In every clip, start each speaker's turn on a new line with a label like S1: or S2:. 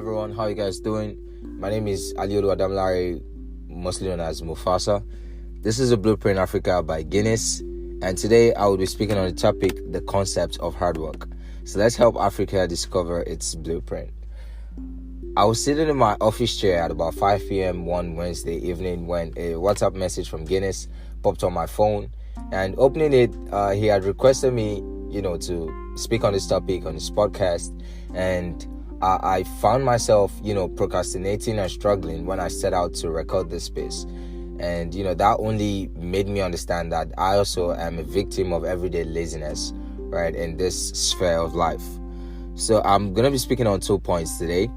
S1: everyone, how you guys doing? My name is Oluwadamilare, mostly known as Mufasa. This is a Blueprint Africa by Guinness, and today I will be speaking on the topic, the concept of hard work. So let's help Africa discover its blueprint. I was sitting in my office chair at about 5 p.m. one Wednesday evening when a WhatsApp message from Guinness popped on my phone, and opening it, he had requested me, to speak on this topic on his podcast, and I found myself, procrastinating and struggling when I set out to record this space. And, that only made me understand that I also am a victim of everyday laziness, right, in this sphere of life. So I'm going to be speaking on 2 points today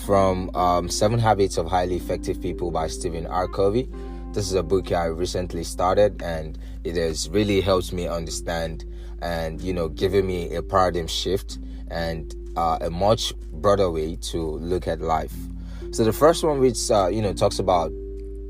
S1: from 7 Habits of Highly Effective People by Stephen R. Covey. This is a book I recently started, and it has really helped me understand and, given me a paradigm shift and a much broader way to look at life. So the first one, which talks about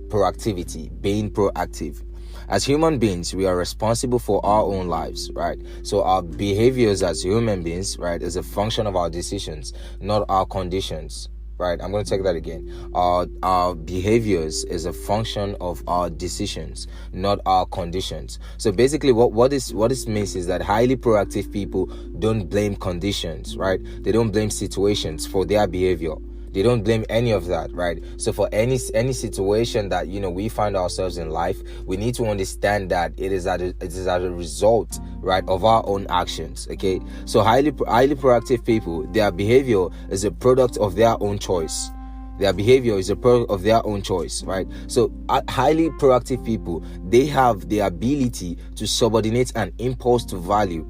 S1: proactivity, being proactive. As human beings, we are responsible for our own lives, right? So our behaviors as human beings, right, is a function of our decisions, not our conditions, right? I'm going to take that again. Our behaviors is a function of our decisions, not our conditions. So basically what this means is that highly proactive people don't blame conditions, right? They don't blame situations for their behavior. They don't blame any of that, right? So for any situation that, we find ourselves in life, we need to understand that it is as a result, right, of our own actions, okay? So highly proactive people, their behavior is a product of their own choice. Their behavior is a product of their own choice, right? So highly proactive people, they have the ability to subordinate an impulse to value,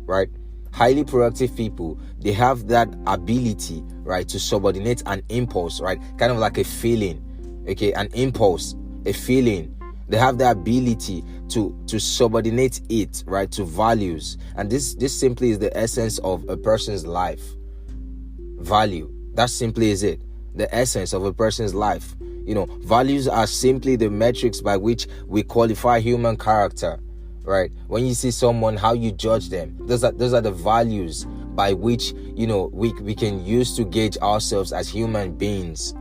S1: right? Highly proactive people, they have that ability, right, to subordinate an impulse, right, kind of like a feeling, okay, an impulse, a feeling. They have the ability to subordinate it, right, to values. And this simply is the essence of a person's life. Value. That simply is it. The essence of a person's life. Values are simply the metrics by which we qualify human character. Right, when you see someone, how you judge them, those are the values by which we can use to gauge ourselves as human beings.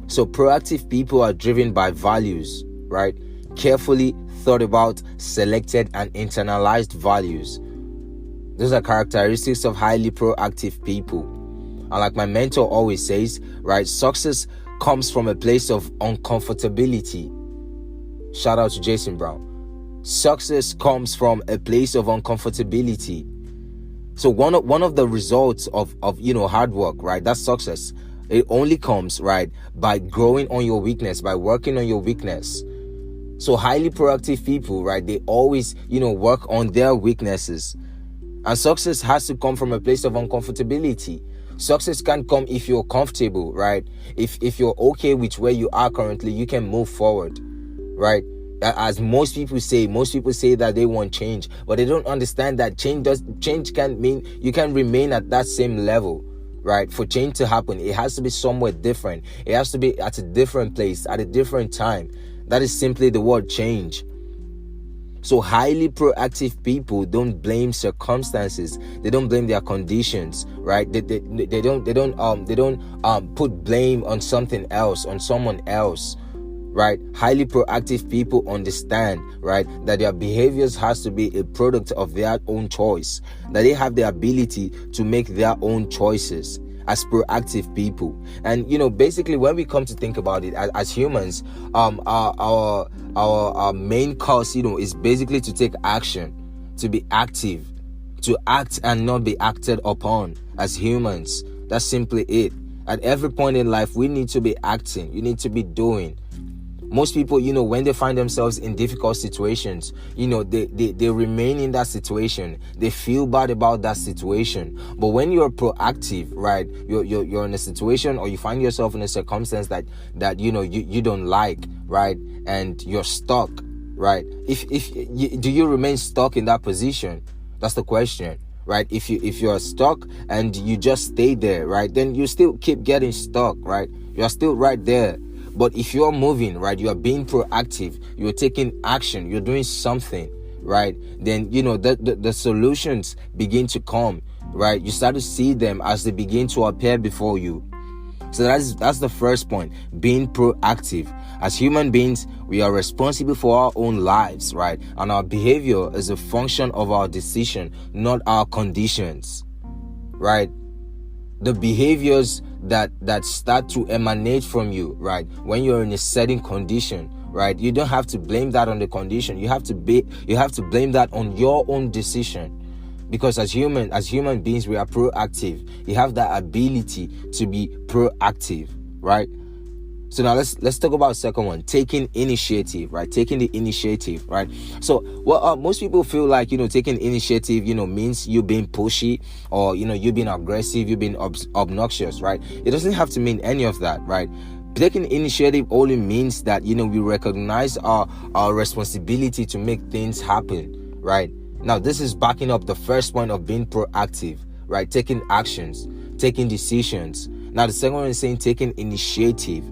S1: So proactive people are driven by values, right? Carefully thought about, selected and internalized values. Those are characteristics of highly proactive people. And like my mentor always says, right, success comes from a place of uncomfortability. Shout out to Jason Brown. Success comes from a place of uncomfortability. So one of the results of hard work, right? That's success. It only comes, right, by growing on your weakness, by working on your weakness. So highly proactive people, right, they always, work on their weaknesses. And success has to come from a place of uncomfortability. Success can't come if you're comfortable, right? If you're okay with where you are currently, you can move forward, right? As most people say that they want change, but they don't understand that change can't mean you can remain at that same level, right? For change to happen, it has to be somewhere different. It has to be at a different place, at a different time. That is simply the word change. So highly proactive people don't blame circumstances. They don't blame their conditions, right? They don't put blame on something else, on someone else. Right, highly proactive people understand, right, that their behaviors has to be a product of their own choice, that they have the ability to make their own choices as proactive people. And basically, when we come to think about it, as humans, our main cause, is basically to take action, to be active, to act and not be acted upon. As humans, that's simply it. At every point in life, we need to be acting. You need to be doing. Most people, when they find themselves in difficult situations, they remain in that situation. They feel bad about that situation. But when you're proactive, right, you're in a situation, or you find yourself in a circumstance that you don't like, right, and you're stuck, right? Do you remain stuck in that position? That's the question, right? If you're stuck and you just stay there, right, then you still keep getting stuck, right? You're still right there. But if you're moving, right, you are being proactive, you're taking action, you're doing something, right, then, the solutions begin to come, right? You start to see them as they begin to appear before you. So that's the first point, being proactive. As human beings, we are responsible for our own lives, right? And our behavior is a function of our decision, not our conditions, right? The behaviors that start to emanate from you, right, when you're in a certain condition, right, you don't have to blame that on the condition. You have to blame that on your own decision. Because as human beings, we are proactive. You have that ability to be proactive, right? So now let's talk about the second one, taking initiative, right? Taking the initiative, right? So most people feel like, taking initiative, means you being pushy, or, you being aggressive, you being obnoxious, right? It doesn't have to mean any of that, right? Taking initiative only means that, we recognize our responsibility to make things happen, right? Now, this is backing up the first point of being proactive, right? Taking actions, taking decisions. Now, the second one is saying taking initiative.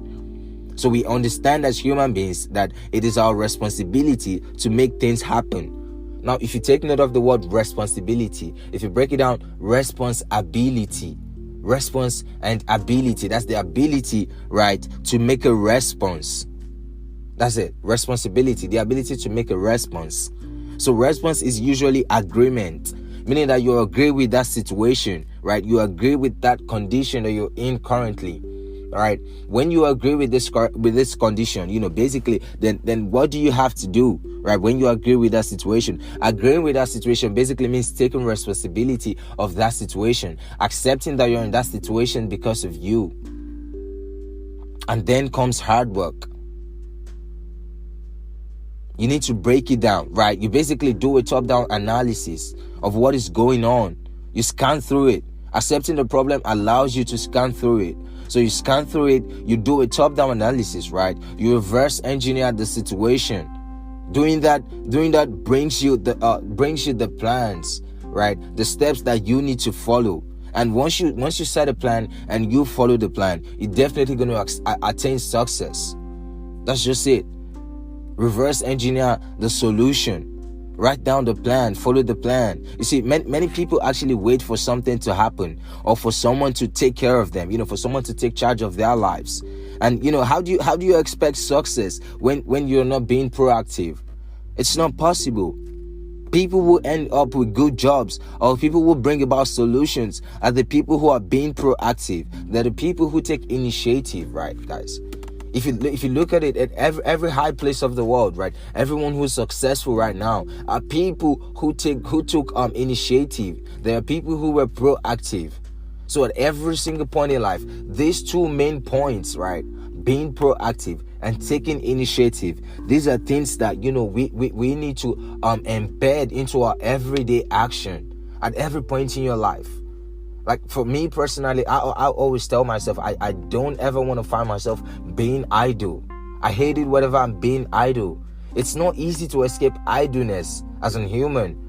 S1: So we understand as human beings that it is our responsibility to make things happen. Now, if you take note of the word responsibility, if you break it down, responsibility, response and ability, that's the ability, right, to make a response. That's it. Responsibility, the ability to make a response. So response is usually agreement, meaning that you agree with that situation, right? You agree with that condition that you're in currently. All right. When you agree with this condition, basically, then what do you have to do, right? When you agree with that situation, agreeing with that situation basically means taking responsibility of that situation, accepting that you're in that situation because of you. And then comes hard work. You need to break it down, right? You basically do a top-down analysis of what is going on. You scan through it. Accepting the problem allows you to scan through it. So you scan through it, you do a top-down analysis, right? You reverse engineer the situation. Doing that brings you the plans, right? The steps that you need to follow. And once you set a plan and you follow the plan, you're definitely going to attain success. That's just it. Reverse engineer the solution. Write down the plan, follow the plan. You see, many people actually wait for something to happen, or for someone to take care of them, for someone to take charge of their lives. And how do you expect success when you're not being proactive? It's not possible. People will end up with good jobs, or people will bring about solutions are the people who are being proactive. They're the people who take initiative, right, guys? If you look at it, at every high place of the world, right, everyone who's successful right now are people who took initiative. They are people who were proactive. So at every single point in life, these two main points, right, being proactive and taking initiative, these are things that we need to embed into our everyday action at every point in your life. Like for me personally, I always tell myself I don't ever want to find myself being idle. I hate it whenever I'm being idle. It's not easy to escape idleness as a human.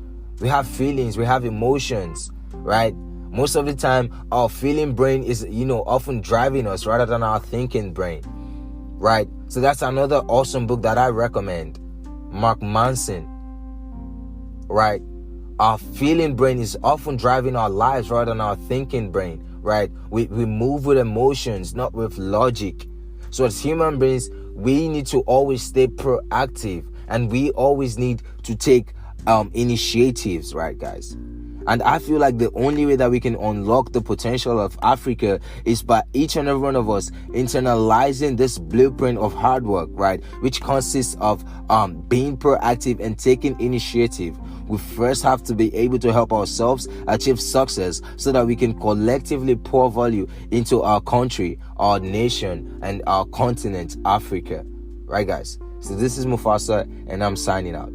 S1: We have feelings, we have emotions, right? Most of the time, our feeling brain is, often driving us rather than our thinking brain, right? So that's another awesome book that I recommend, Mark Manson, right? Our feeling brain is often driving our lives rather than our thinking brain, right? We move with emotions, not with logic. So as human beings, we need to always stay proactive, and we always need to take initiatives, right, guys? And I feel like the only way that we can unlock the potential of Africa is by each and every one of us internalizing this blueprint of hard work, right? Which consists of being proactive and taking initiative. We first have to be able to help ourselves achieve success so that we can collectively pour value into our country, our nation, and our continent, Africa. Right, guys? So this is Mufasa, and I'm signing out.